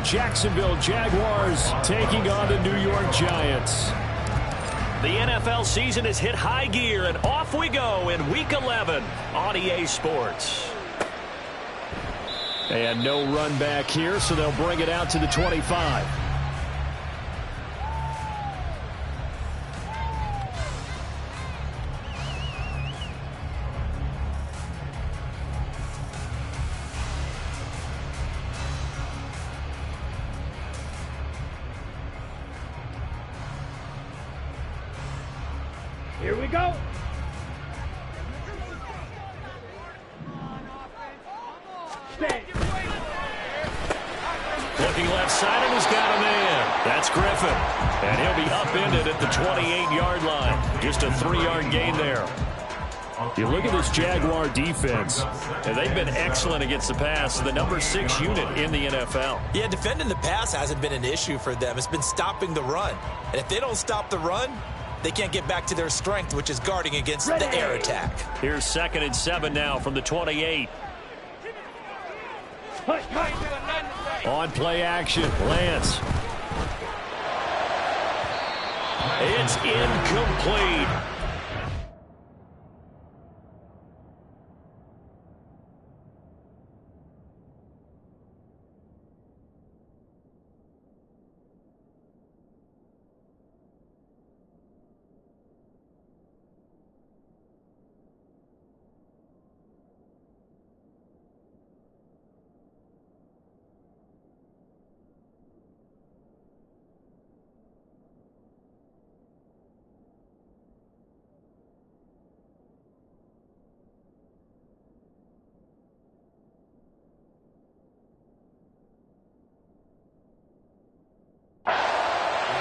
Jacksonville Jaguars taking on the New York Giants. The NFL season has hit high gear, and off we go in Week 11 on EA Sports. And no run back here, so they'll bring it out to the 25. Here we go. Looking left side, and he's got a man. That's Griffin. And he'll be upended at the 28-yard line. Just a 3-yard gain there. You look at this Jaguar defense. And they've been excellent against the pass, the number 6 unit in the NFL. Yeah, defending the pass hasn't been an issue for them. It's been stopping the run. And if they don't stop the run, they can't get back to their strength, which is guarding against the air attack. Here's 2nd and 7 now from the 28. On play action, Lance. It's incomplete.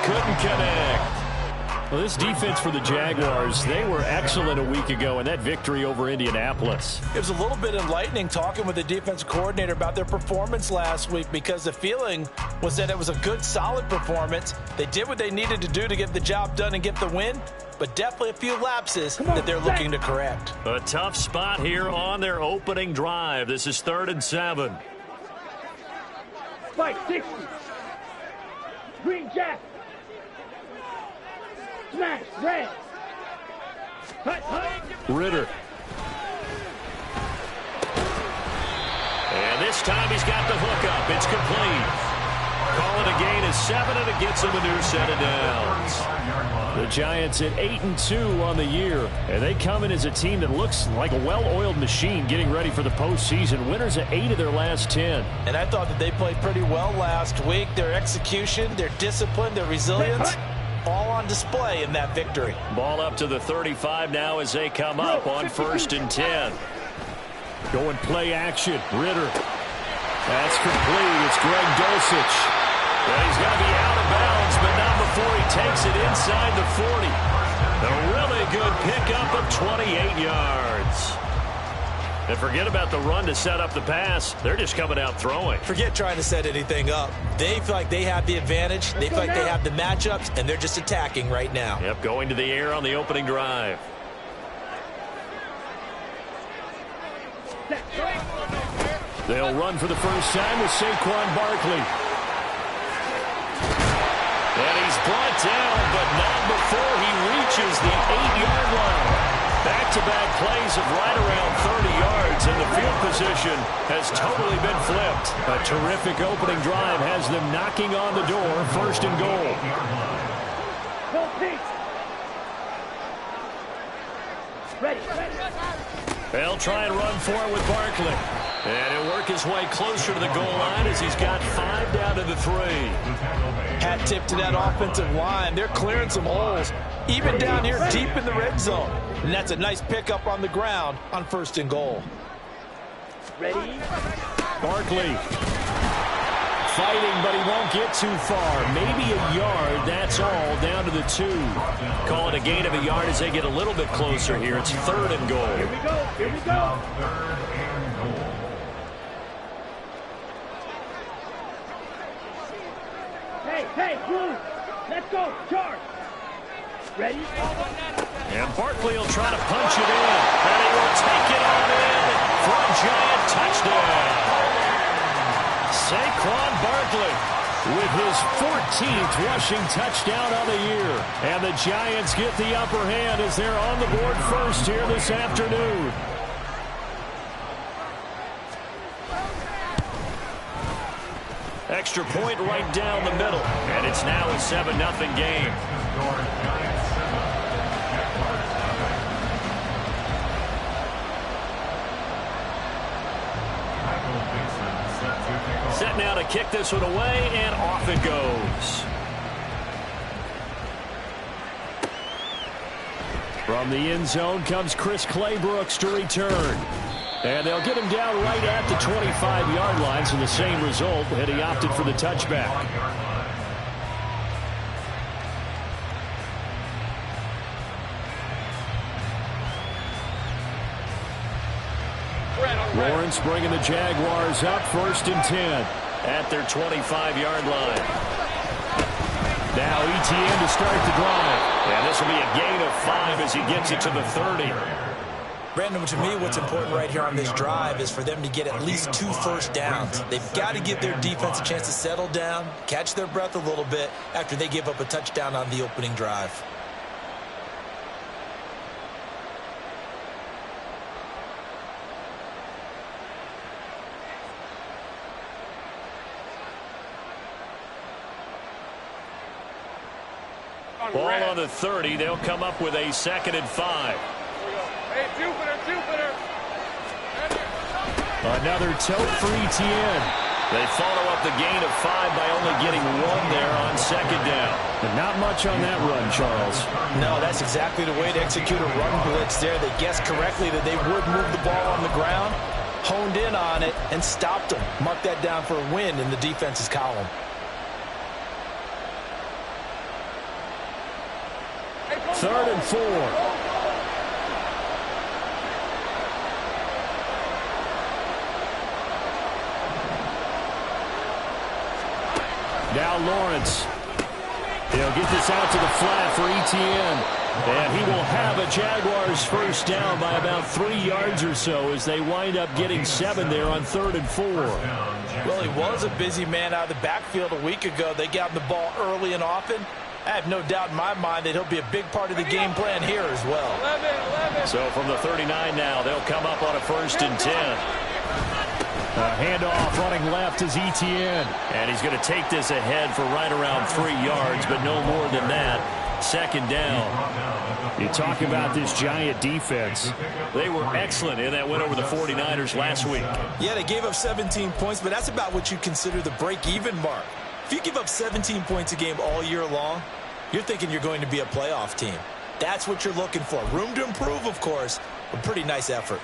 Couldn't connect. Well, this defense for the Jaguars, they were excellent a week ago in that victory over Indianapolis. It was a little bit enlightening talking with the defensive coordinator about their performance last week, because the feeling was that it was a good, solid performance. They did what they needed to do to get the job done and get the win, but definitely a few lapses that they're looking to correct. A tough spot here on their opening drive. This is 3rd and 7. Spike 60. Green Jack. Smash, red. Ritter. And this time he's got the hook up. It's complete. Call it a gain of 7, and it gets him a new set of downs. The Giants at 8-2 on the year, and they come in as a team that looks like a well-oiled machine getting ready for the postseason. Winners at 8 of their last 10. And I thought that they played pretty well last week. Their execution, their discipline, their resilience, all on display in that victory. Ball up to the 35 now as they come up on 1st and 10. Going play action. Ritter. That's complete. It's Greg Dulcich. Well, he's going to be out of bounds, but not before he takes it inside the 40. A really good pickup of 28 yards. And forget about the run to set up the pass. They're just coming out throwing. Forget trying to set anything up. They feel like they have the advantage. They feel like they have the matchups, and they're just attacking right now. Yep, going to the air on the opening drive. They'll run for the first time with Saquon Barkley. And he's brought down, but not before he reaches the 8-yard line. Back-to-back plays of right around 30 yards, and the field position has totally been flipped. A terrific opening drive has them knocking on the door, 1st and goal. Ready. They'll try and run for it with Barkley. And he'll work his way closer to the goal line as he's got 5 down to the 3. Hat tip to that offensive line. They're clearing some holes, even down here deep in the red zone. And that's a nice pickup on the ground on 1st and goal. Ready. Barkley. Fighting, but he won't get too far. Maybe a yard, that's all, down to the 2. Call it a gain of a yard as they get a little bit closer here. It's 3rd and goal. Here we go. Here we go. Hey, Blue. Let's go. Charge. Ready? And Barkley will try to punch it in. And he will take it on in for a Giant touchdown. Saquon Barkley with his 14th rushing touchdown on the year. And the Giants get the upper hand as they're on the board first here this afternoon. Extra point right down the middle. And it's now a 7-0 game. Set now to kick this one away, and off it goes. From the end zone comes Chris Claybrooks to return. And they'll get him down right at the 25-yard line, so the same result, and he opted for the touchback. Lawrence bringing the Jaguars up 1st and 10 at their 25-yard line. Now ETN to start the drive. And this will be a gain of 5 as he gets it to the 30. Brandon, to me, what's important right here on this drive is for them to get at least 2 first downs. They've got to give their defense a chance to settle down, catch their breath a little bit after they give up a touchdown on the opening drive. Ball on the 30. They'll come up with a 2nd and 5. Hey, Jupiter. Another tote for ETN. They follow up the gain of 5 by only getting 1 there on 2nd down. But not much on that run, Charles. No, that's exactly the way to execute a run blitz there. They guessed correctly that they would move the ball on the ground, honed in on it, and stopped them. Mark that down for a win in the defense's column. Third and 4. Now Lawrence. He'll get this out to the flat for ETN. And he will have a Jaguars first down by about 3 yards or so as they wind up getting 7 there on 3rd and 4. Well, he was a busy man out of the backfield a week ago. They got him the ball early and often. I have no doubt in my mind that he'll be a big part of the game plan here as well. 11. So from the 39 now, they'll come up on a 1st and 10. A handoff running left is ETN. And he's going to take this ahead for right around 3 yards, but no more than that. 2nd down. You talk about this Giant defense. They were excellent in that win over the 49ers last week. Yeah, they gave up 17 points, but that's about what you consider the break-even mark. If you give up 17 points a game all year long, you're thinking you're going to be a playoff team. That's what you're looking for. Room to improve, of course, but pretty nice effort.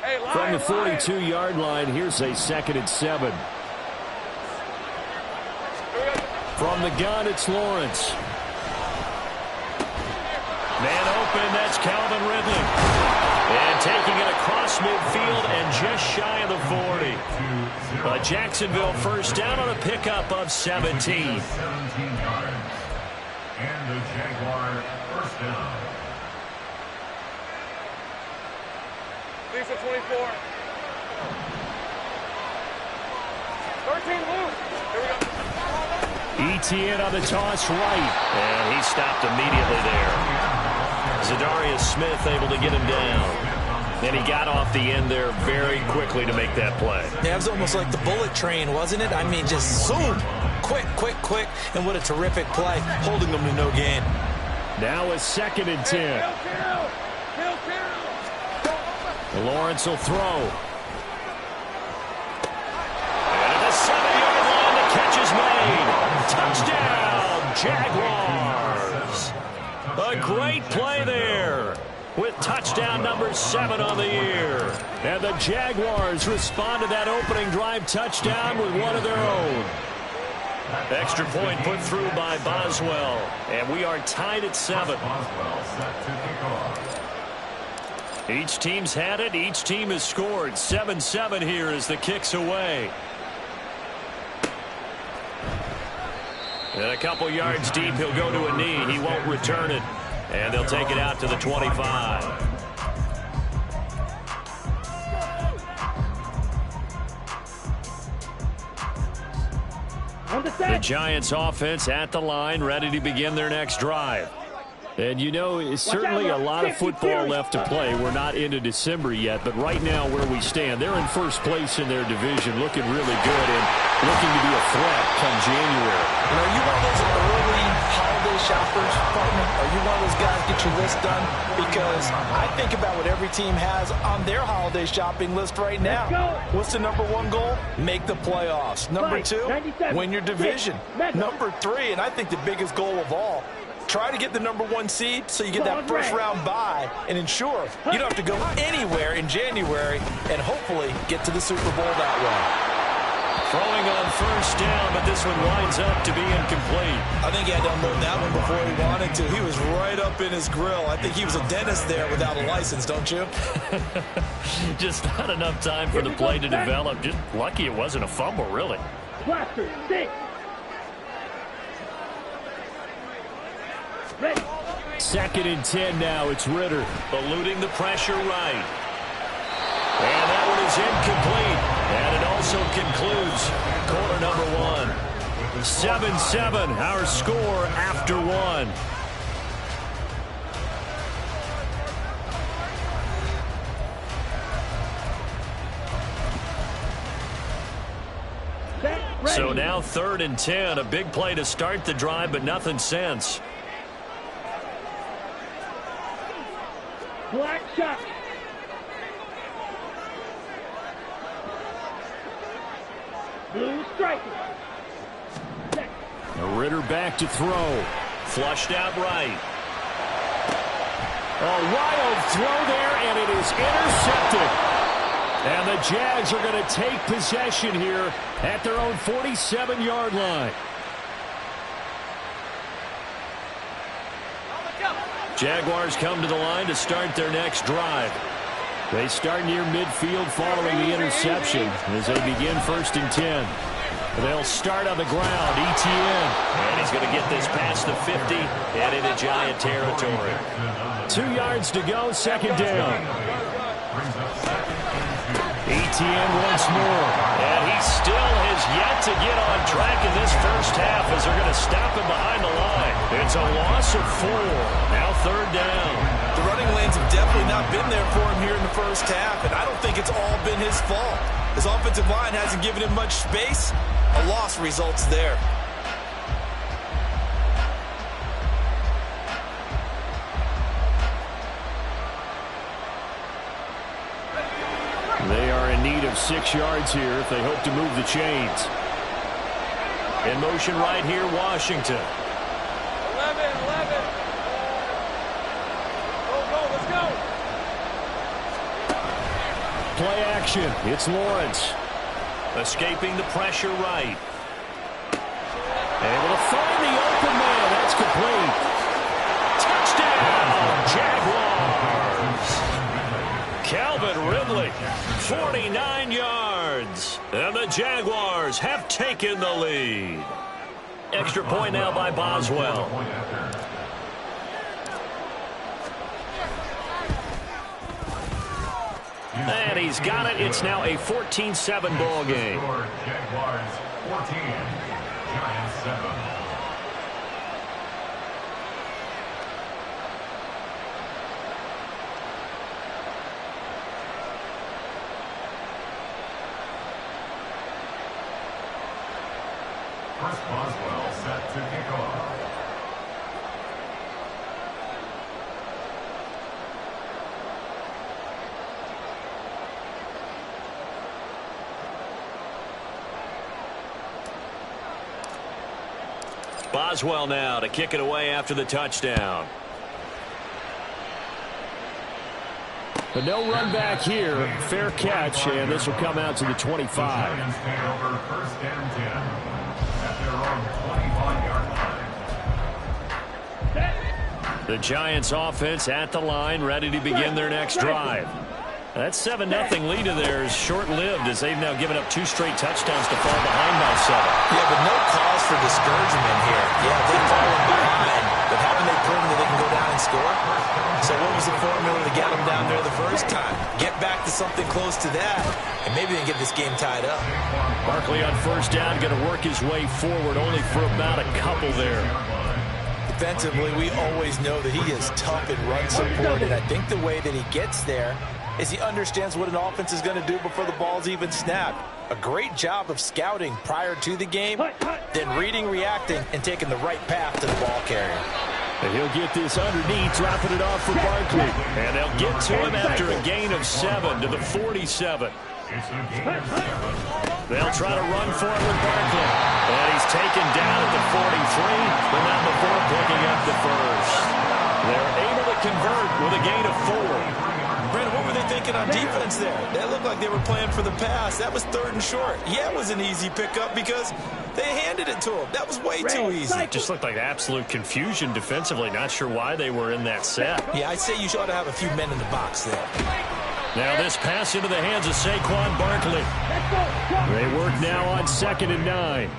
Hey, From the 42-yard line, here's a 2nd and 7. From the gun, it's Lawrence. Man open, that's Calvin Ridley. And taking it across midfield and just shy of the 40. A Jacksonville first down on a pickup of 17. 17 yards. And the Jaguar first down. Lisa 24. 13 loose. Here we go. ETN on the toss right. And he stopped immediately there. Zadarius Smith able to get him down. And he got off the end there very quickly to make that play. Yeah, it was almost like the bullet train, wasn't it? I mean, just zoom. Quick. And what a terrific play, holding them to no gain. Now a 2nd and 10. Lawrence will throw. And at the 7-yard line, the catch is made. Touchdown, Jaguars. A great play there with touchdown number 7 on the year. And the Jaguars respond to that opening drive touchdown with one of their own. Extra point put through by Boswell. And we are tied at 7. Each team's had it. Each team has scored. 7-7 here as the kick's away. And a couple yards deep, he'll go to a knee. He won't return it. And they'll take it out to the 25. On the The set. Giants offense at the line, ready to begin their next drive. And you know, it's certainly a lot of football left to play. We're not into December yet, but right now where we stand, they're in first place in their division, looking really good and looking to be a threat come January. You know, are you one of those early holiday shoppers, partner? Are you one of those guys get your list done? Because I think about what every team has on their holiday shopping list right now. What's the number one goal? Make the playoffs. Number two, win your division. Number three, and I think the biggest goal of all, try to get the number one seed so you get that first round bye and ensure you don't have to go anywhere in January and hopefully get to the Super Bowl that way. Throwing on first down, but this one winds up to be incomplete. I think he had to unload that one before he wanted to. He was right up in his grill. I think he was a dentist there without a license, don't you? Just not enough time for the play to develop. Just lucky it wasn't a fumble, really. Blaster, 6. Ready. 2nd and 10 now. It's Ritter eluding the pressure right. And that one is incomplete. And it also concludes quarter number 1. 7-7, our score after 1. So now 3rd and 10. A big play to start the drive, but nothing since. Black shot. Blue striking. Ritter back to throw. Flushed out right. A wild throw there, and it is intercepted. And the Jags are going to take possession here at their own 47-yard line. Jaguars come to the line to start their next drive. They start near midfield following the interception as they begin 1st and 10. They'll start on the ground. Etienne. And he's going to get this past the 50 and into Giant territory. 2 yards to go, 2nd down. Etienne once more. And he still has yet to get on track in this first half as they're going to stop him behind the line. It's a loss of 4. Now 3rd down. The running lanes have definitely not been there for him here in the first half, and I don't think it's all been his fault. His offensive line hasn't given him much space. A loss results there. They are in need of 6 yards here if they hope to move the chains. In motion right here, Washington. 11. Go, let's go. Play action. It's Lawrence. Escaping the pressure right. Able to find the open man. That's complete. Touchdown, Jaguars. Calvin Ridley, 49 yards. And the Jaguars have taken the lead. Extra point now by Boswell. And he's got it. It's now a 14-7 ball game. Jaguars 14, Giants 7. Chris Boswell set to kick off. Boswell now to kick it away after the touchdown. But no run back here. Fair catch, and this will come out to the 25. Giants take over 1st and 10 at their own 25-yard line. The Giants offense at the line, ready to begin their next drive. That 7-0 lead of theirs short-lived as they've now given up 2 straight touchdowns to fall behind by 7. Yeah, but no cause for discouragement here. Yeah, they've fallen behind, but haven't they proven that they can go down and score. So what was the formula to get them down there the first time? Get back to something close to that, and maybe they can get this game tied up. Barkley on first down, going to work his way forward, only for about a couple there. Defensively, we always know that he is tough in run support, and I think the way that he gets there is he understands what an offense is going to do before the ball's even snapped. A great job of scouting prior to the game, then reading, reacting, and taking the right path to the ball carrier. And he'll get this underneath, dropping it off for Barkley. And they'll get to him after a gain of 7 to the 47. They'll try to run for it with Barkley. And he's taken down at the 43, but not before picking up the first. They're able to convert with a gain of 4. Brandon, what were they thinking on defense there? That looked like they were playing for the pass. That was 3rd and short. Yeah, it was an easy pickup because they handed it to him. That was way too easy. It just looked like absolute confusion defensively. Not sure why they were in that set. Yeah, I'd say you ought to have a few men in the box there. Now this pass into the hands of Saquon Barkley. They work now on 2nd and 9.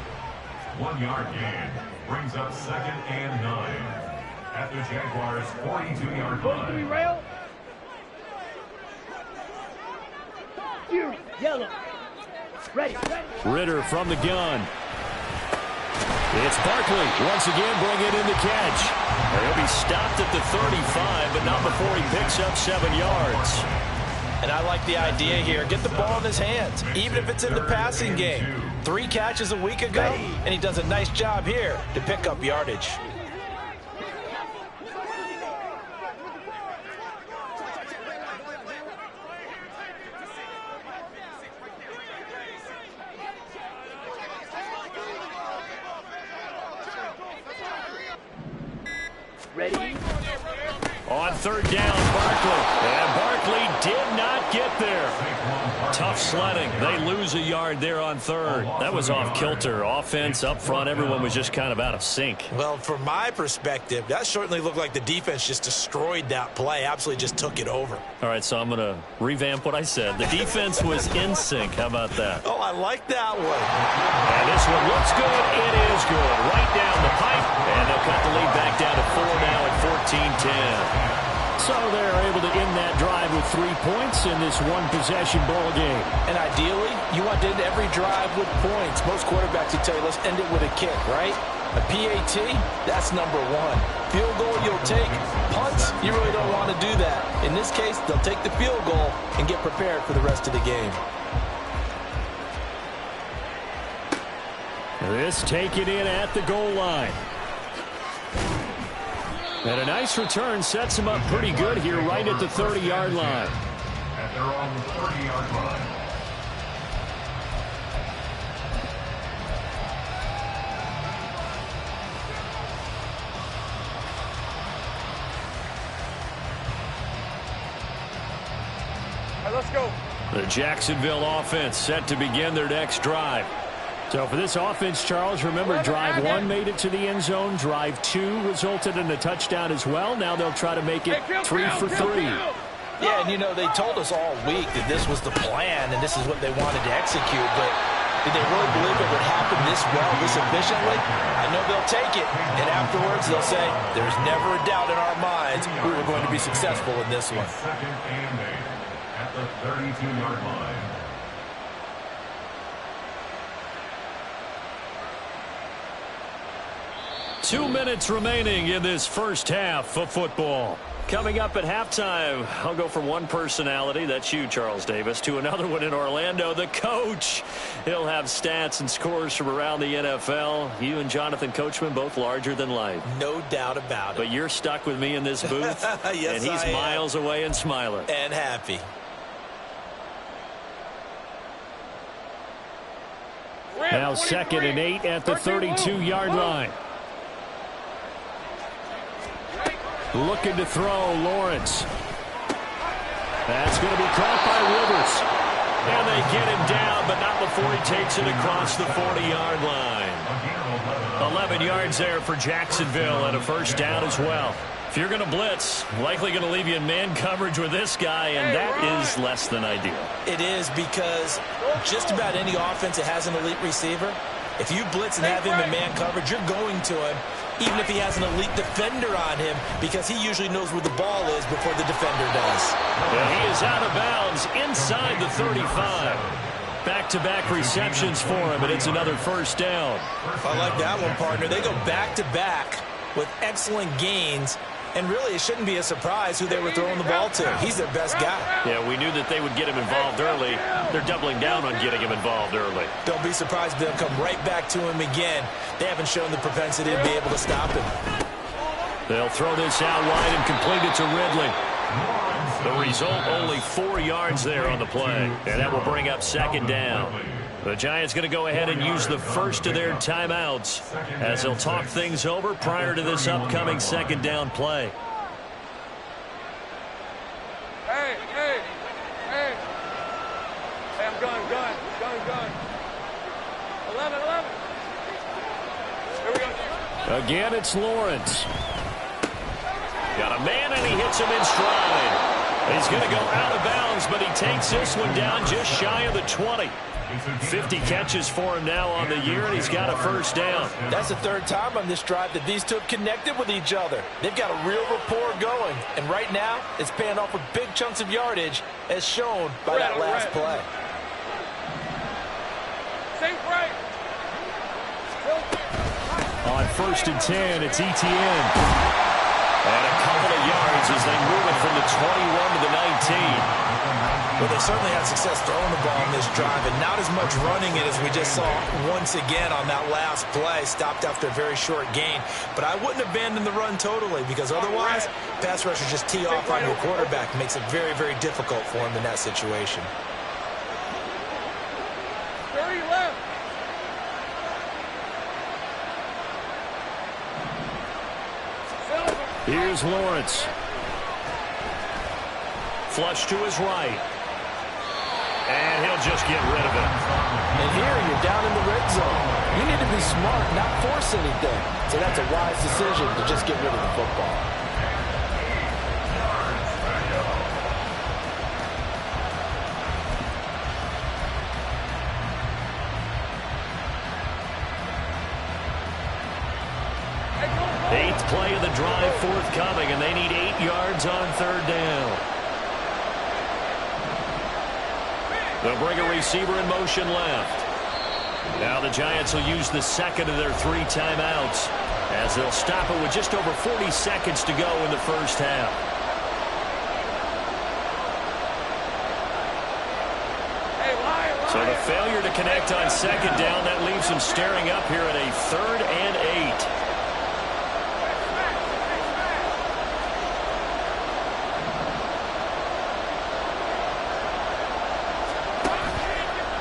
1 yard gain brings up 2nd and 9 at the Jaguars' 42-yard line. Rail. Fury, yellow. Ready. Ritter from the gun. It's Barkley once again bringing in the catch. He'll be stopped at the 35, but not before he picks up 7 yards. And I like the idea here. Get the ball in his hands, even if it's in the passing game. 3 catches a week ago, and he does a nice job here to pick up yardage. Ready. On 3rd down, Barkley. And Barkley did not get there. Tough sledding. They lose a yard there on 3rd. That was off kilter. Offense up front. Everyone was just kind of out of sync. Well, from my perspective, that certainly looked like the defense just destroyed that play. Absolutely just took it over. All right, so I'm going to revamp what I said. The defense was in sync. How about that? Oh, I like that one. And this one looks good. It is good. Right down the pipe. And they'll cut the lead back down to 4 now at 14-10. So they're able to end that drive with 3 points in this one-possession ball game. And ideally, you want to end every drive with points. Most quarterbacks would tell you, let's end it with a kick, right? A PAT, that's number 1. Field goal you'll take. Punts, you really don't want to do that. In this case, they'll take the field goal and get prepared for the rest of the game. This taken in at the goal line. And a nice return sets him up pretty good here right at the 30-yard line. At their own 30-yard line. All right, let's go. The Jacksonville offense set to begin their next drive. So for this offense, Charles, remember drive 1 made it to the end zone. Drive 2 resulted in a touchdown as well. Now they'll try to make it 3 for 3. Yeah, and you know, they told us all week that this was the plan and this is what they wanted to execute, but did they really believe it would happen this well, this efficiently? I know they'll take it, and afterwards they'll say, there's never a doubt in our minds we were going to be successful in this one. 2nd and 8 at the 32-yard line. Two minutes remaining in this first half of football. Coming up at halftime, I'll go from one personality, that's you, Charles Davis, to another one in Orlando, the coach. He'll have stats and scores from around the NFL. You and Jonathan Coachman, both larger than life. No doubt about it. But you're stuck with me in this booth, yes, and he's miles away and smiling. And happy. Now 2nd and 8 at the 32-yard line. Looking to throw, Lawrence. That's going to be caught by Rivers. And they get him down, but not before he takes it across the 40-yard line. 11 yards there for Jacksonville and a first down as well. If you're going to blitz, likely going to leave you in man coverage with this guy, and that is less than ideal. It is, because just about any offense that has an elite receiver, if you blitz and have him in man coverage, you're going to him. even if he has an elite defender on him, because he usually knows where the ball is before the defender does. Yeah, he is out of bounds inside the 35. Back-to-back receptions for him, and it's another first down. I like that one, partner. They go back-to-back with excellent gains, and really it shouldn't be a surprise who they were throwing the ball to. He's their best guy. Yeah, we knew that they would get him involved early. They're doubling down on getting him involved early. Don't be surprised if they'll come right back to him again. They haven't shown the propensity to be able to stop him. They'll throw this out wide and complete it to Ridley. The result, only 4 yards there on the play, and that will bring up second down. The Giants going to go ahead and use the first of their timeouts as they'll talk things over prior to this upcoming second down play. Hey, hey, hey. Hey, I'm gun. 11. Here we go. Again, it's Lawrence. Got a man, and he hits him in stride. He's going to go out of bounds, but he takes this one down just shy of the 20. 50 catches for him now on the year, and he's got a first down. That's the third time on this drive that these two have connected with each other. They've got a real rapport going, and right now it's paying off with big chunks of yardage, as shown by that last play. Same right. On 1st and 10, it's ETN. And a couple of yards as they move it from the 21 to the 19. Well, they certainly had success throwing the ball in this drive, and not as much running it as we just saw once again on that last play. Stopped after a very short gain. But I wouldn't abandon the run totally, because otherwise, pass rushers just tee off on your quarterback. It makes it very, very difficult for him in that situation. 30 left. Here's Lawrence. Flush to his right. And he'll just get rid of it. And here you're down in the red zone. You need to be smart, not force anything. So that's a wise decision to just get rid of the football. Eighth play of the drive forthcoming, and they need 8 yards on third down. They'll bring a receiver in motion left. Now the Giants will use the second of their 3 timeouts as they'll stop it with just over 40 seconds to go in the first half. So the failure to connect on second down, that leaves them staring up here at a 3rd and 8.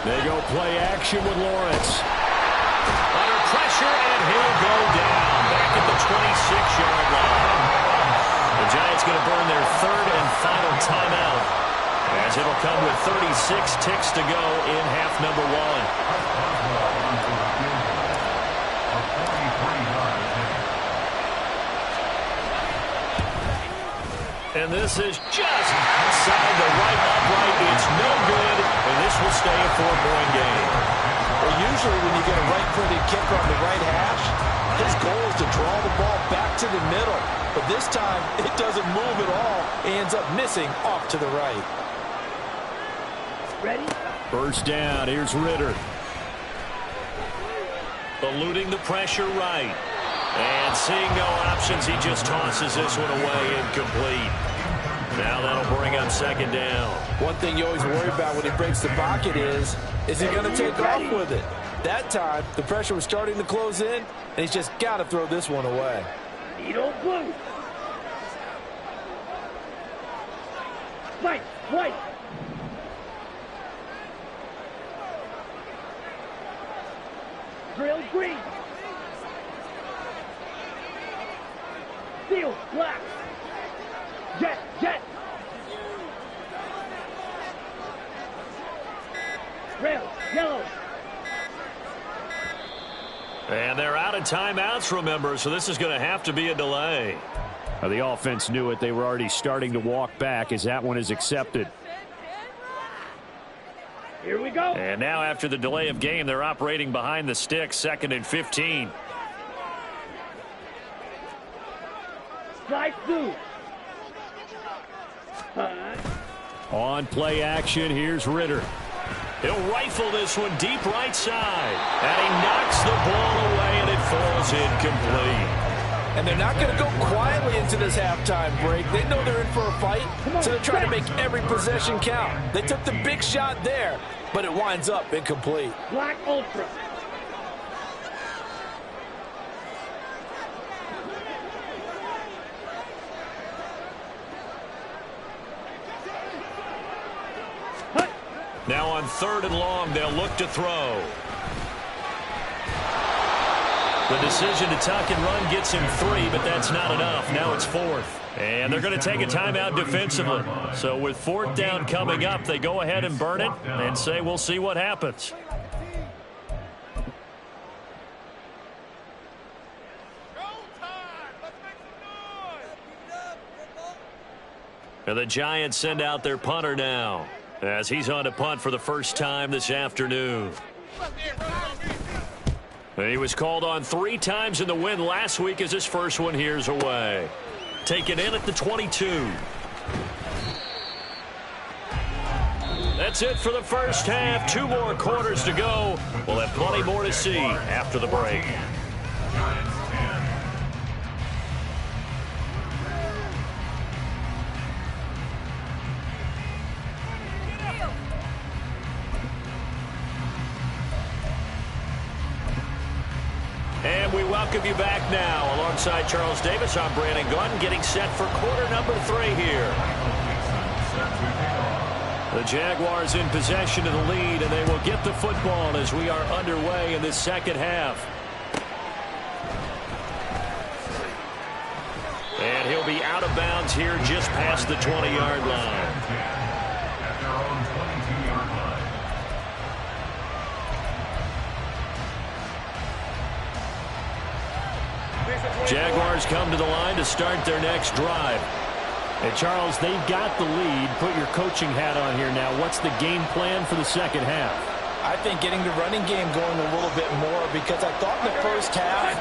They go play action with Lawrence. Under pressure, and he'll go down back at the 26-yard line. The Giants going to burn their 3rd and final timeout, as it'll come with 36 ticks to go in half number 1. And this is just outside the right upright. It's no good, and this will stay a 4-point game. Well, usually when you get a right-footed kicker on the right hash, his goal is to draw the ball back to the middle. But this time, it doesn't move at all. He ends up missing off to the right. Ready? First down, here's Ritter. Eluding the pressure right. And seeing no options, he just tosses this one away, incomplete. Now that'll bring up second down. One thing you always worry about when he breaks the pocket is he going to take off with it? That time, the pressure was starting to close in, and he's just got to throw this one away. Needle blue. White, white. Drill green. Steel black. Jet, jet. Red, yellow. And they're out of timeouts, remember, so this is going to have to be a delay. The offense knew it. They were already starting to walk back as that one is accepted. Here we go. And now after the delay of game, they're operating behind the sticks, 2nd and 15. Slide through. On play action, here's Ritter. He'll rifle this one deep right side. And he knocks the ball away, and it falls incomplete. And they're not going to go quietly into this halftime break. They know they're in for a fight, so they're trying to make every possession count. They took the big shot there, but it winds up incomplete. Black Ultra. Now on 3rd and long, they'll look to throw. The decision to tuck and run gets him 3, but that's not enough. Now it's 4th. And they're going to take a timeout defensively. So with 4th down coming up, they go ahead and burn it and say we'll see what happens. And the Giants send out their punter now, as he's on to punt for the first time this afternoon. He was called on 3 times in the win last week as his first one here's away. Taken in at the 22. That's it for the first half. 2 more quarters to go. We'll have plenty more to see after the break. And we welcome you back now. Alongside Charles Davis, I'm Brandon Gunn, getting set for quarter number 3 here. The Jaguars in possession of the lead, and they will get the football as we are underway in this second half. And he'll be out of bounds here just past the 20-yard line. At their own 22-yard line. Jaguars come to the line to start their next drive. Hey, Charles, they've got the lead. Put your coaching hat on here now. What's the game plan for the second half? I think getting the running game going a little bit more, because I thought in the first half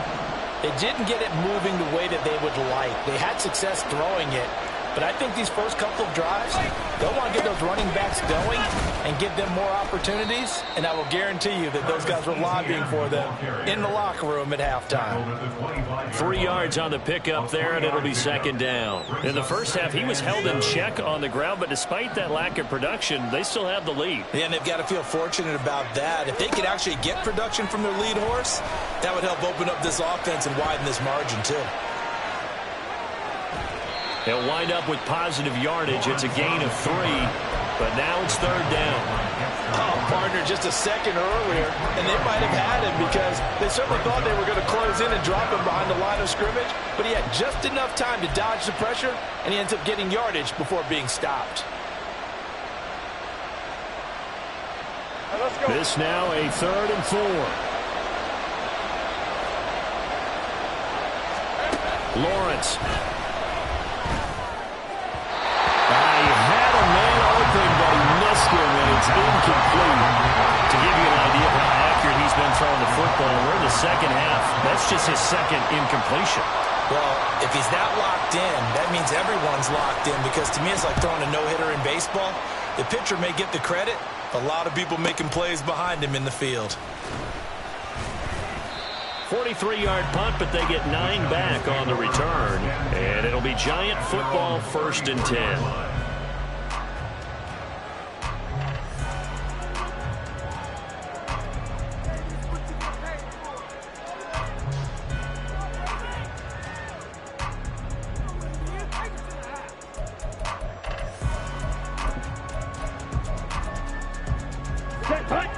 they didn't get it moving the way that they would like. They had success throwing it, but I think these first couple of drives, they'll want to get those running backs going and give them more opportunities, and I will guarantee you that those guys were lobbying for them in the locker room at halftime. 3 yards on the pickup there, and it'll be second down. In the first half, he was held in check on the ground, but despite that lack of production, they still have the lead. Yeah, and they've got to feel fortunate about that. If they could actually get production from their lead horse, that would help open up this offense and widen this margin too. He'll wind up with positive yardage. It's a gain of 3, but now it's 3rd down. Oh, partner, just a second earlier, and they might have had him because they certainly thought they were going to close in and drop him behind the line of scrimmage, but he had just enough time to dodge the pressure, and he ends up getting yardage before being stopped. Let's go. This now a 3rd and 4. Lawrence. It's incomplete. To give you an idea of how accurate he's been throwing the football, we're in the second half. That's just his second incompletion. Well, if he's that locked in, that means everyone's locked in, because to me it's like throwing a no-hitter in baseball. The pitcher may get the credit, a lot of people making plays behind him in the field. 43-yard punt, but they get 9 back on the return. And it'll be Giant football, 1st and 10.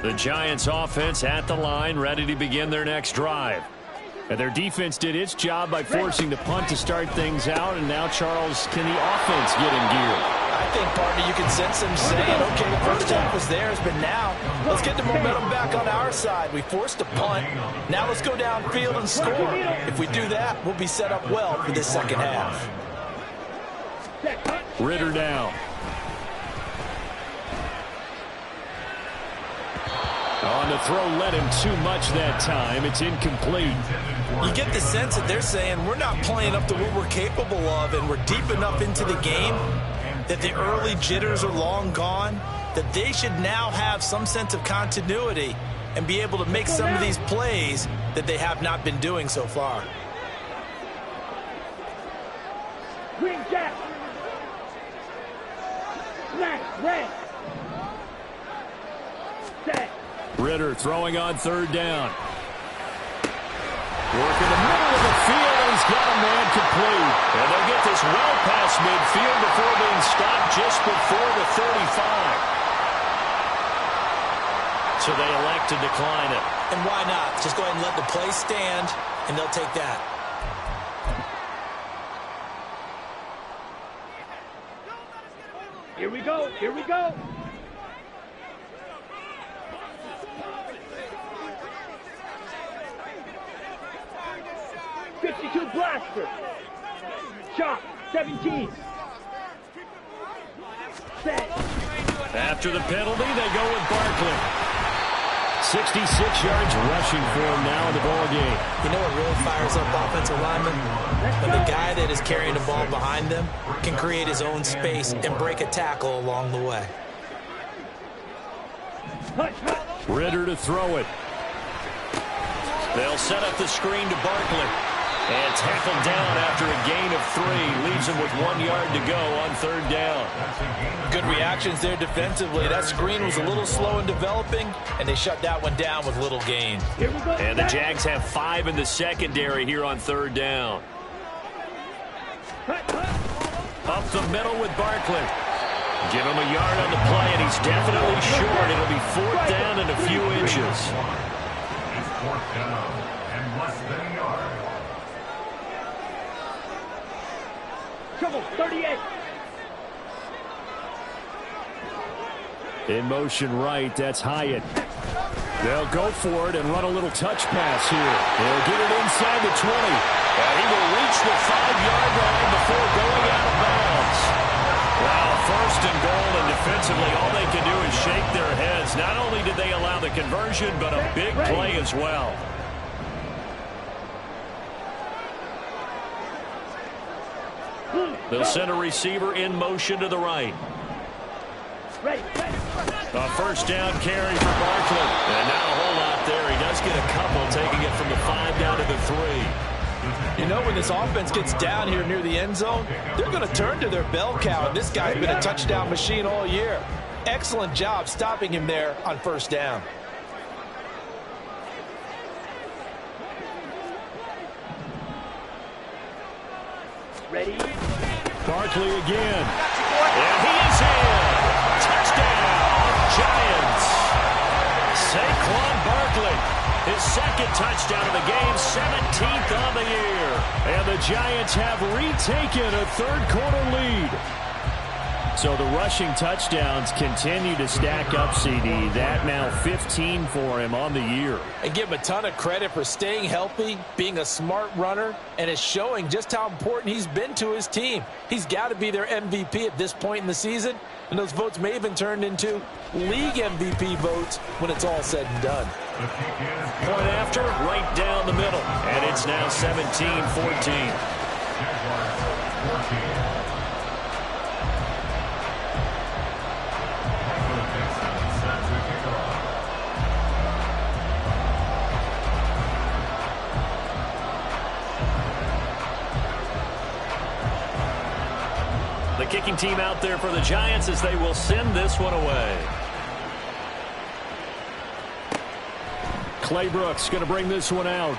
The Giants offense at the line, ready to begin their next drive. And their defense did its job by forcing the punt to start things out. And now, Charles, can the offense get in gear? I think, partner, you can sense them saying, okay, the first half was theirs, but now let's get the momentum back on our side. We forced a punt. Now let's go downfield and score. If we do that, we'll be set up well for this second half. Ritter down. On the throw, led him too much that time. It's incomplete. You get the sense that they're saying we're not playing up to what we're capable of, and we're deep enough into the game that the early jitters are long gone, that they should now have some sense of continuity and be able to make some of these plays that they have not been doing so far. Green Jack. Smash, red. Set. Ridder throwing on third down. Work in the middle of the field, and he's got a man complete. And they'll get this well past midfield before being stopped just before the 35. So they elect to decline it. And why not? Just go ahead and let the play stand, and they'll take that. Here we go. Here we go. .52 blaster. Shot. 17. Set. After the penalty, they go with Barkley. 66 yards rushing for him now in the ball game. You know what really fires up offensive linemen? When the guy that is carrying the ball behind them can create his own space and break a tackle along the way. Ridder to throw it. They'll set up the screen to Barkley. And tackled down after a gain of 3. Leaves him with 1 yard to go on third down. Good reactions there defensively. That screen was a little slow in developing, and they shut that one down with little gain. Here we go. And the Jags have 5 in the secondary here on third down. Up the middle with Barkley. Give him a yard on the play, and he's definitely short. It'll be fourth down and a few inches. It's fourth down and less than a yard. Trouble. 38. In motion right, that's Hyatt. They'll go for it and run a little touch pass here. They'll get it inside the 20. And he will reach the 5-yard line before going out of bounds. Wow, first and goal, and defensively all they can do is shake their heads. Not only did they allow the conversion, but a big play as well. They'll send a receiver in motion to the right. Ready. A first down carry for Barkley. And not a whole lot there. He does get a couple, taking it from the 5 down to the 3. You know, when this offense gets down here near the end zone, they're going to turn to their bell cow, and this guy's been a touchdown machine all year. Excellent job stopping him there on first down. Ready. Barkley again. And he is in. Touchdown, Giants. Saquon Barkley, his second touchdown of the game, 17th on the year. And the Giants have retaken a third-quarter lead. So the rushing touchdowns continue to stack up, CD. That now 15 for him on the year. And give him a ton of credit for staying healthy, being a smart runner, and is showing just how important he's been to his team. He's got to be their MVP at this point in the season, and those votes may even turn into league MVP votes when it's all said and done. Point after, right down the middle. And it's now 17-14. The kicking team out there for the Giants as they will send this one away. Claybrooks going to bring this one out.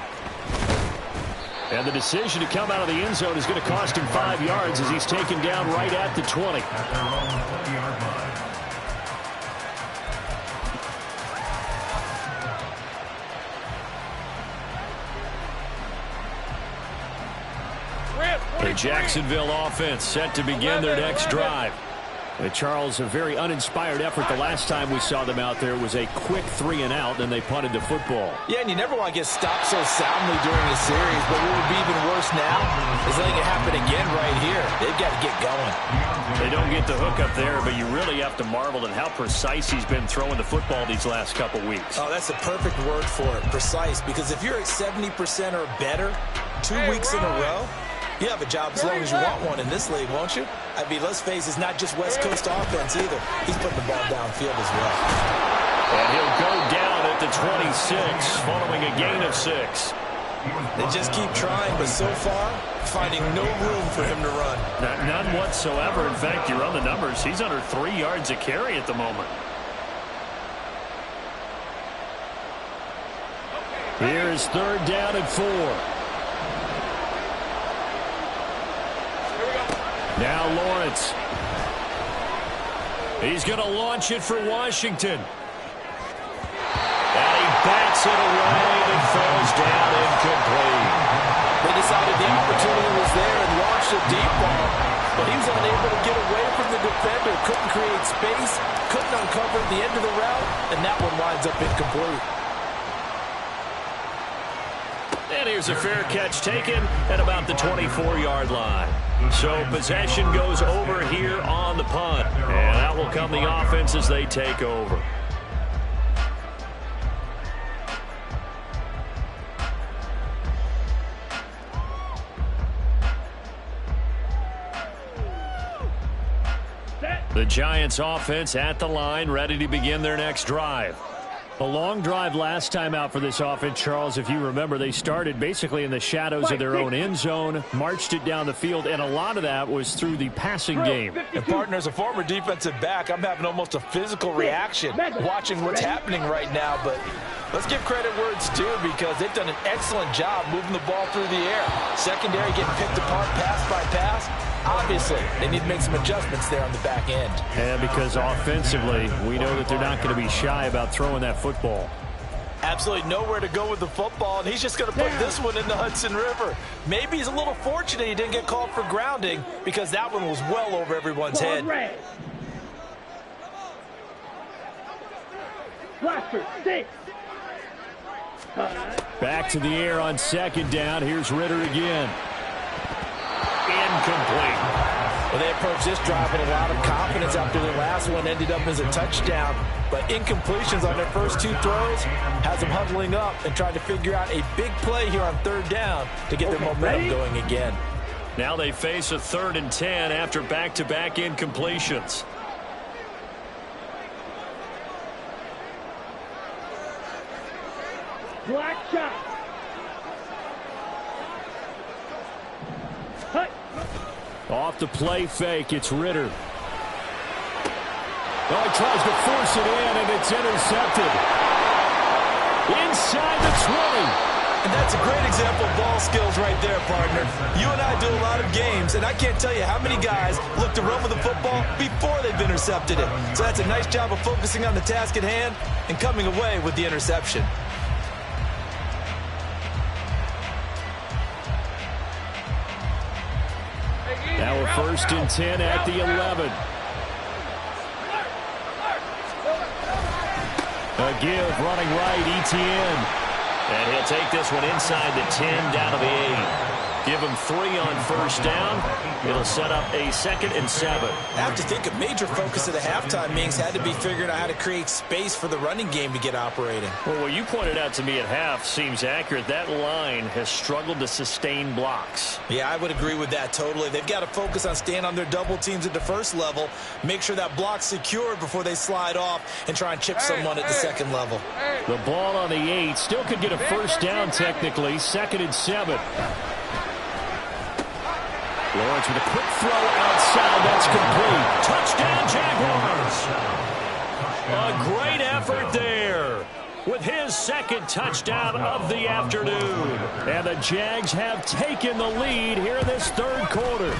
And the decision to come out of the end zone is going to cost him 5 yards as he's taken down right at the 20. At their own 20-yard line. The Jacksonville offense set to begin their next drive. Charles, a very uninspired effort the last time we saw them out there was a quick 3-and-out, and they punted the football. Yeah, and you never want to get stopped so soundly during a series, but what would be even worse now is letting it happen again right here. They've got to get going. They don't get the hook up there, but you really have to marvel at how precise he's been throwing the football these last couple weeks. Oh, that's the perfect word for it, precise, because if you're at 70% or better 2 weeks in a row, you have a job as long as you want one in this league, won't you? I mean, let's face it, it's not just West Coast offense either. He's putting the ball downfield as well. And he'll go down at the 26 following a gain of 6. They just keep trying, but so far, finding no room for him to run. None whatsoever. In fact, you run the numbers. He's under 3 yards a carry at the moment. Here is 3rd down and 4. Now Lawrence. He's going to launch it for Washington. And he bats it away and falls down incomplete. They decided the opportunity was there and launched a deep ball, but he was unable to get away from the defender, couldn't create space, couldn't uncover the end of the route, and that one winds up incomplete. And here's a fair catch taken at about the 24-yard line. So possession goes over here on the punt. And out will come the offense as they take over. The Giants offense at the line, ready to begin their next drive. A long drive last time out for this offense, Charles. If you remember, they started basically in the shadows of their own end zone, marched it down the field, and a lot of that was through the passing game. And partner, as a former defensive back, I'm having almost a physical reaction watching what's happening right now. But let's give credit where it's due, because they've done an excellent job moving the ball through the air. Secondary getting picked apart pass by pass. Obviously, they need to make some adjustments there on the back end. And because offensively, we know that they're not going to be shy about throwing that football. Absolutely nowhere to go with the football, and he's just going to put this one in the Hudson River. Maybe he's a little fortunate he didn't get called for grounding, because that one was well over everyone's head. Blaster, 6. Back to the air on 2nd down. Here's Ritter again. Incomplete. Well, they approached this drive with a lot of confidence after their last one ended up as a touchdown. But incompletions on their first 2 throws has them huddling up and trying to figure out a big play here on 3rd down to get their momentum going again. Now they face a 3rd and 10 after back-to-back incompletions. Black shot. Hut. Off the play fake, it's Ritter. Oh, he tries to force it in, and it's intercepted. Inside the 20. And that's a great example of ball skills right there, partner. You and I do a lot of games, and I can't tell you how many guys look to run with the football before they've intercepted it. So that's a nice job of focusing on the task at hand and coming away with the interception. Now a 1st and 10 at the 11. A give running right, Etienne. And he'll take this one inside the 10 down to the 8. Give him 3 on 1st down. It'll set up a 2nd and 7. I have to think a major focus of the halftime meetings had to be figuring out how to create space for the running game to get operating. Well, what you pointed out to me at half seems accurate. That line has struggled to sustain blocks. Yeah, I would agree with that totally. They've got to focus on staying on their double teams at the first level, make sure that block's secured before they slide off and try and chip someone at the second level. The ball on the 8 still could get a 1st down technically. 2nd and 7. Lawrence with a quick throw outside. That's complete. Touchdown, Jaguars. A great effort there with his 2nd touchdown of the afternoon. And the Jags have taken the lead here in this 3rd quarter.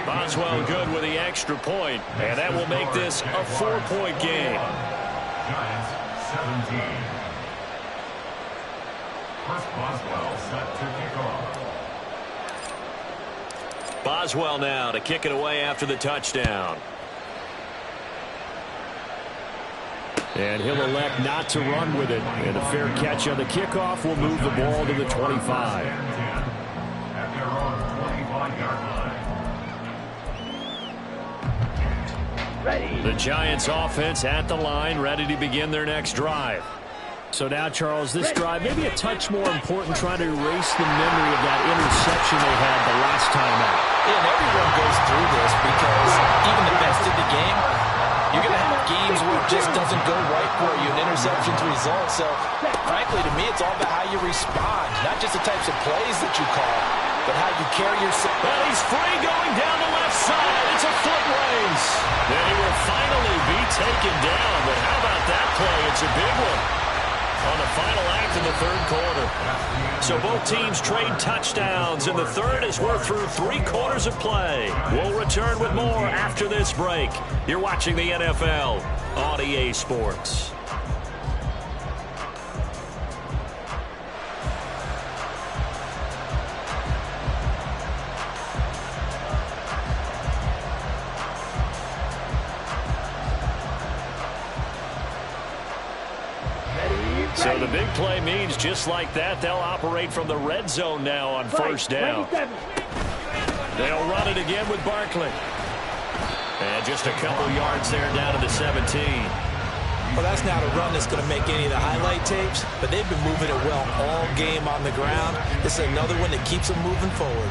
Boswell good with the extra point, and that will make this a 4-point game. Giants 17. First Boswell set to kick off. Boswell now to kick it away after the touchdown. And he'll elect not to run with it. And a fair catch on the kickoff will move the ball to the 25. At their own 25-yard line. Ready. The Giants offense at the line, ready to begin their next drive. So now, Charles, this drive maybe a touch more important, trying to erase the memory of that interception they had the last time out. Yeah, and everyone goes through this because even the best in the game, you're going to have games where it just doesn't go right for you, and interceptions result. So, frankly, to me, it's all about how you respond, not just the types of plays that you call, but how you carry yourself. Well, he's free going down the left side. It's a foot race. Then he will finally be taken down. But how about that play? It's a big one on the final act of the third quarter. So both teams trade touchdowns in the third as we're through 3 quarters of play. We'll return with more after this break. You're watching the NFL on EA Sports. So the big play means just like that, they'll operate from the red zone now on first down. They'll run it again with Barkley. And just a couple yards there down to the 17. Well, that's not a run that's going to make any of the highlight tapes, but they've been moving it well all game on the ground. This is another one that keeps them moving forward.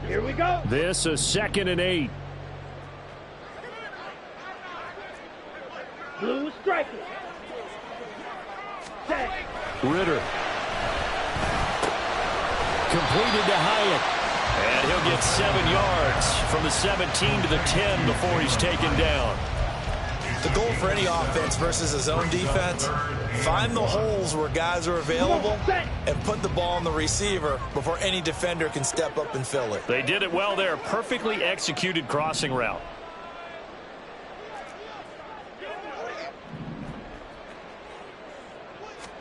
Here we go. This a 2nd and 8. Blue striker. Set. Ritter. Completed to Hyatt. And he'll get 7 yards from the 17 to the 10 before he's taken down. The goal for any offense versus a zone defense, find the holes where guys are available and put the ball on the receiver before any defender can step up and fill it. They did it well there. Perfectly executed crossing route.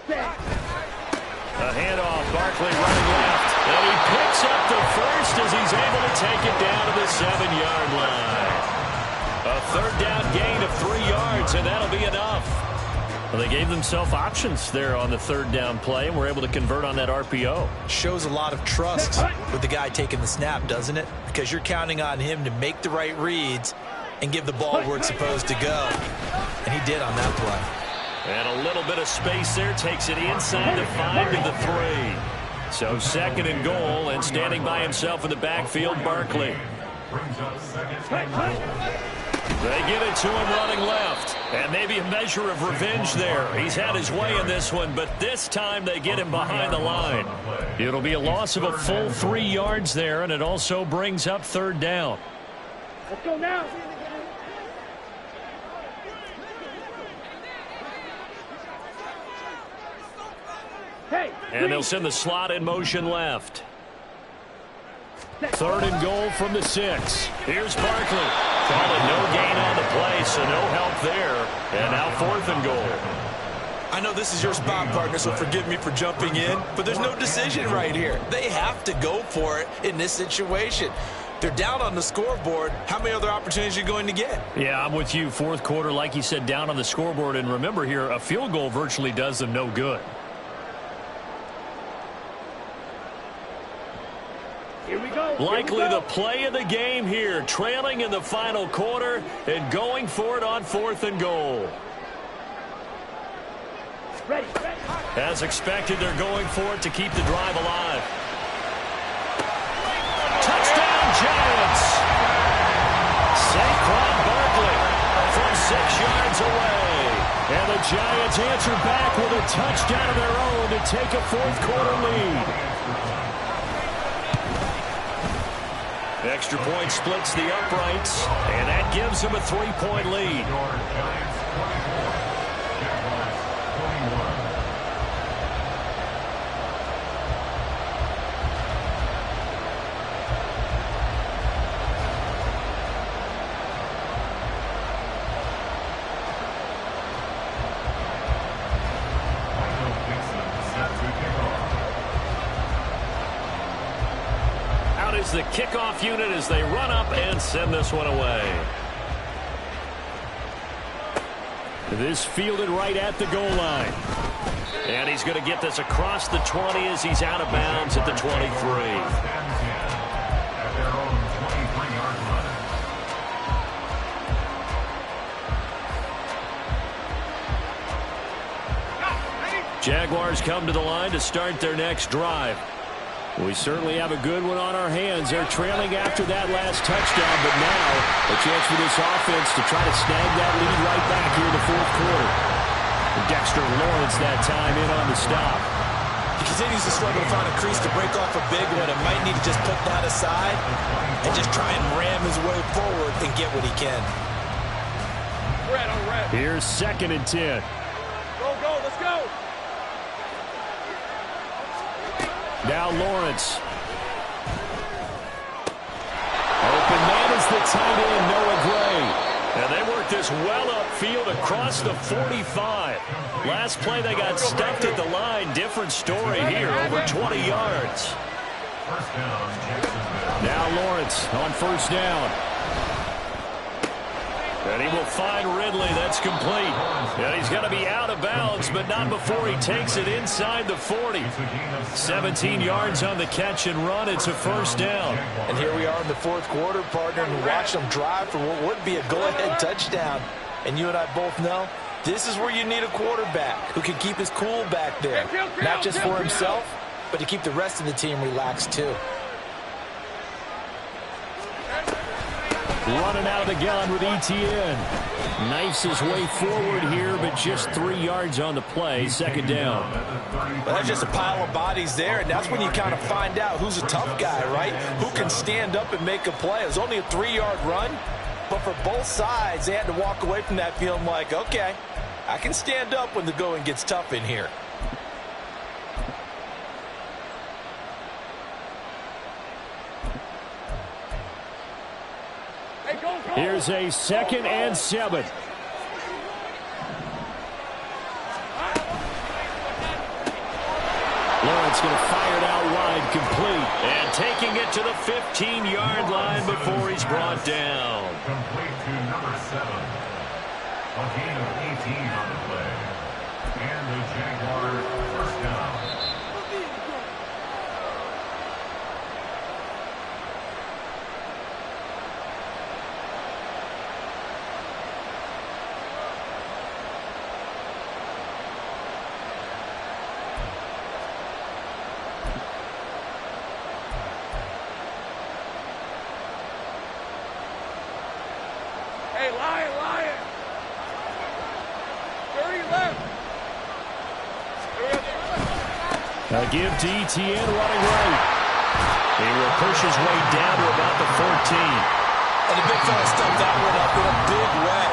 A handoff, Barkley running left. And he picks up the first as he's able to take it down to the 7-yard line. A third down gain of 3 yards, and that'll be enough. Well, they gave themselves options there on the third down play, and were able to convert on that RPO. Shows a lot of trust with the guy taking the snap, doesn't it? Because you're counting on him to make the right reads and give the ball where it's supposed to go. And he did on that play. And a little bit of space there takes it inside the 5 to the 3. So 2nd and goal, and standing by himself in the backfield, Barkley. Brings up 2nd and goal. They give it to him running left. And maybe a measure of revenge there. He's had his way in this one, but this time they get him behind the line. It'll be a loss of a full 3 yards there, and it also brings up 3rd down. Let's go now. Hey. And they'll send the slot in motion left. 3rd and goal from the 6. Here's Barkley. Calling no gain on the play, so no help there. And now 4th and goal. I know this is your spot, partner, so forgive me for jumping in, but there's no decision right here. They have to go for it in this situation. They're down on the scoreboard. How many other opportunities are you going to get? Yeah, I'm with you. 4th quarter, like you said, down on the scoreboard. And remember here, a field goal virtually does them no good. Here we go. Likely the play of the game here, trailing in the final quarter and going for it on 4th and goal. Ready. As expected, they're going for it to keep the drive alive. Touchdown, Giants! Saquon Barkley from 6 yards away. And the Giants answer back with a touchdown of their own to take a 4th quarter lead. Extra point splits the uprights, and that gives them a 3-point lead. is the kickoff unit as they run up and send this one away. This fielded right at the goal line. And he's going to get this across the 20 as he's out of bounds at the 23. At their own 23-yard line. Jaguars come to the line to start their next drive. We certainly have a good one on our hands. They're trailing after that last touchdown, but now a chance for this offense to try to snag that lead right back here in the fourth quarter. Dexter Lawrence that time in on the stop. He continues to struggle to find a crease to break off a big one and might need to just put that aside and just try and ram his way forward and get what he can. Red on red. Here's 2nd and 10. Go, let's go. Now Lawrence. Open man is the tight end, Noah Gray. And they work this well upfield across the 45. Last play they got stuffed at the line. Different story here, over 20 yards. First down, Jacksonville. Now Lawrence on first down. And he will find Ridley. That's complete. And he's going to be out of bounds, but not before he takes it inside the 40. 17 yards on the catch and run. It's a first down. And here we are in the fourth quarter, partner, and watch them drive for what would be a go-ahead touchdown. And you and I both know this is where you need a quarterback who can keep his cool back there. Not just for himself, but to keep the rest of the team relaxed too. Running out of the gun with Etienne. Knifes his way forward here, but just 3 yards on the play. Second down. Well, there's just a pile of bodies there, and that's when you kind of find out who's a tough guy, right? Who can stand up and make a play. It was only a 3-yard run, but for both sides, they had to walk away from that feeling like, okay, I can stand up when the going gets tough in here. Here's a 2nd and 7. Lawrence going to fire it out wide, complete. And taking it to the 15-yard line before he's brought down. Complete to number 7. A gain of 18 on the play. And the Jaguars first down. Hey, Lion. 30 left. A give to Etienne running right. He will push his way down to about the 14. And the big fella stuffed that one up in a big way.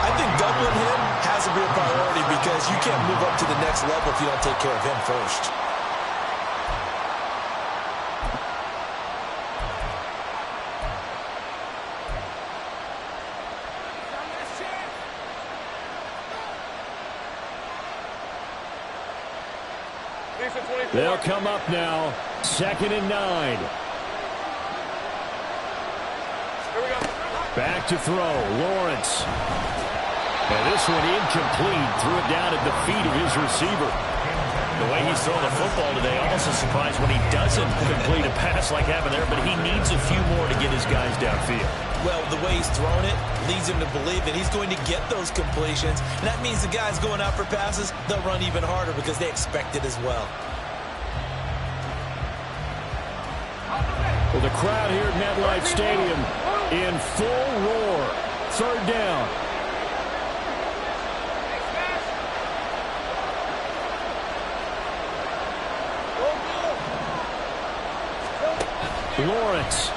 I think doubling him has to be a priority because you can't move up to the next level if you don't take care of him first. They'll come up now. 2nd and 9. Here we go. Back to throw. Lawrence. And this one incomplete. Threw it down at the feet of his receiver. The way he's throwing the football today, also surprised when he doesn't complete a pass like happened there, but he needs a few more to get his guys downfield. Well, the way he's thrown it leads him to believe that he's going to get those completions. And that means the guys going out for passes, they'll run even harder because they expect it as well. Well, the crowd here at MetLife Stadium in full roar. Third down. Lawrence.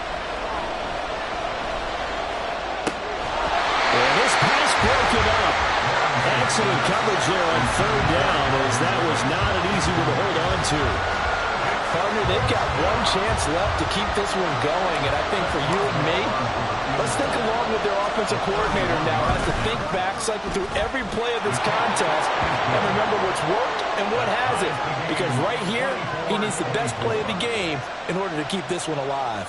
And this pass broken up. Excellent coverage there on third down, as that was not an easy one to hold on to. Partner, they've got one chance left to keep this one going, and I think for you and me, let's think along with their offensive coordinator now, has to think back, cycle through every play of this contest, and remember what's worked and what has it. Because right here, he needs the best play of the game in order to keep this one alive.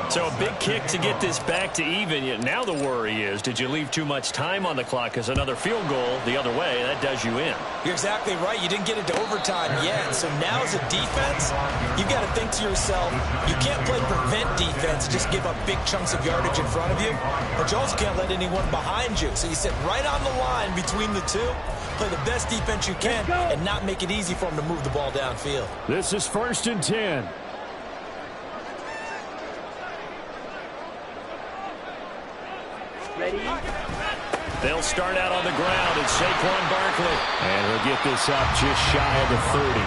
So a big kick to get this back to even. Yet now the worry is, did you leave too much time on the clock? Because another field goal the other way, that does you in. You're exactly right. You didn't get into overtime yet. So now as a defense, you've got to think to yourself, you can't play prevent defense, just give up big chunks of yardage in front of you. But you also can't let anyone behind you. So you sit right on the line between the two, play the best defense you can, and not make it easy for them to move the ball downfield. This is 1st and 10. Ready? They'll start out on the ground. It's Saquon Barkley. And he'll get this up just shy of the 30.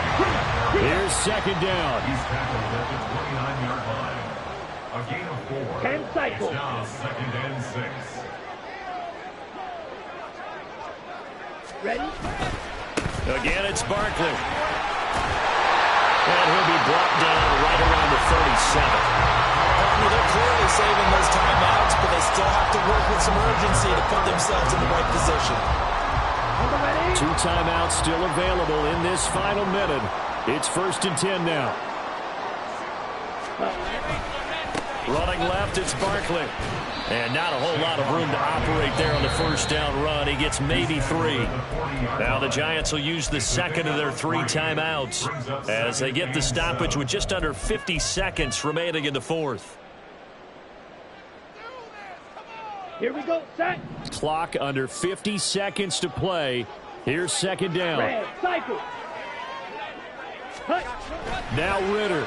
Here's 2nd down. He's tackled at the 29-yard line. A gain of 4. 10 cycles. It's now 2nd and 6. Ready? Again, it's Barkley. And he'll be brought down right around the 37. They're clearly saving those timeouts, but they still have to work with some urgency to put themselves in the right position. Ready? 2 timeouts still available in this final minute. It's 1st and 10 now. Running left, it's Barkley. And not a whole lot of room to operate there on the 1st down run. He gets maybe 3. Now the Giants will use the 2nd of their 3 timeouts as they get the stoppage with just under 50 seconds remaining in the 4th. Here we go. Set. Clock under 50 seconds to play. Here's 2nd down. Red. Cycle. Hut. Now Ritter.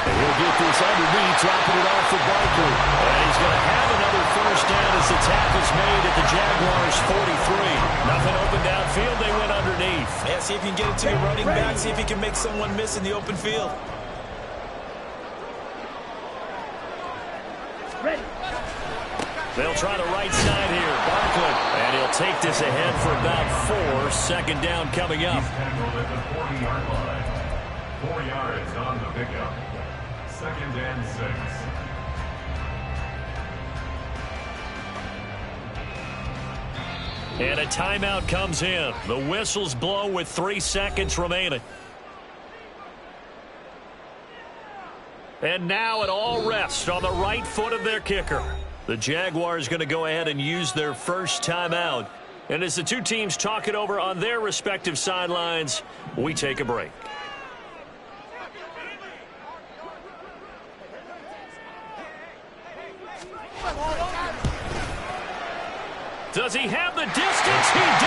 And he'll get this underneath, dropping it off for Barkley. And he's going to have another 1st down as the tackle's made at the Jaguars' 43. Nothing open downfield. They went underneath. Yeah, see if you can get it to your running back. See if you can make someone miss in the open field. Ready. They'll try the right side here. Barkley. And he'll take this ahead for about 4. 2nd down coming up. He's tackled at the 40-yard line. 4 yards on the pickup. 2nd and 6. And a timeout comes in. The whistles blow with 3 seconds remaining. And now it all rests on the right foot of their kicker. The Jaguars going to go ahead and use their 1st timeout. And as the two teams talk it over on their respective sidelines, we take a break. Does he have the distance? He does.